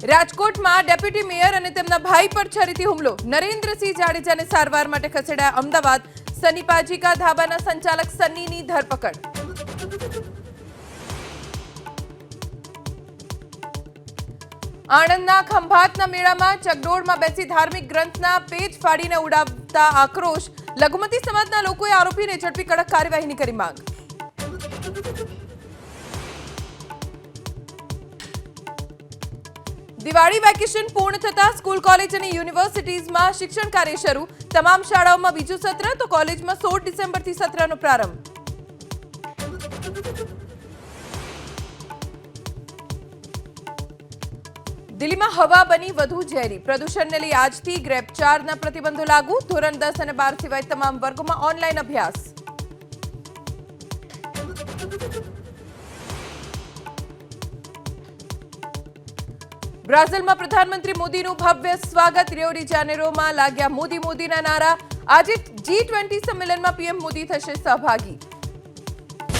રાજકોટમાં deputy mayor અને તેમના ભાઈ પર છરીથી હુમલો. નરેન્દ્રસિંહ જાડેજાને સારવાર માટે ખસેડાયા અમદાવાદ. સની કા ધાબાના સંચાલક સનીની ધરપકડ. આણંદના ખંભાતના મેળામાં ચકડોળમાં બેસી ધાર્મિક ગ્રંથના પેજ ફાડીને ઉડાવતા આક્રોશ. લઘુમતી સમાજના લોકોએ આરોપીને ઝડપી કડક કાર્યવાહીની કરી માંગ. દિવાળી વેકેશન પૂર્ણ થતા સ્કૂલ, કોલેજ અને યુનિવર્સિટીઝમાં શિક્ષણ કાર્ય શરૂ. તમામ શાળાઓમાં બીજું સત્ર તો કોલેજમાં 16 ડિસેમ્બરથી સત્રનો પ્રારંભ. દિલ્હીમાં હવા બની વધુ ઝેરી. પ્રદૂષણને લઈ આજથી ગ્રેપ 4ના પ્રતિબંધો લાગુ. ધોરણ 10 અને 12 સિવાય તમામ વર્ગોમાં ઓનલાઈન અભ્યાસ. બ્રાઝિલમાં પ્રધાનમંત્રી મોદીનું ભવ્ય સ્વાગત. રિયો ડી જાનેરોમાં લાગ્યા મોદીના નારા. આજે G20 સંમેલનમાં પીએમ મોદી થશે સહભાગી.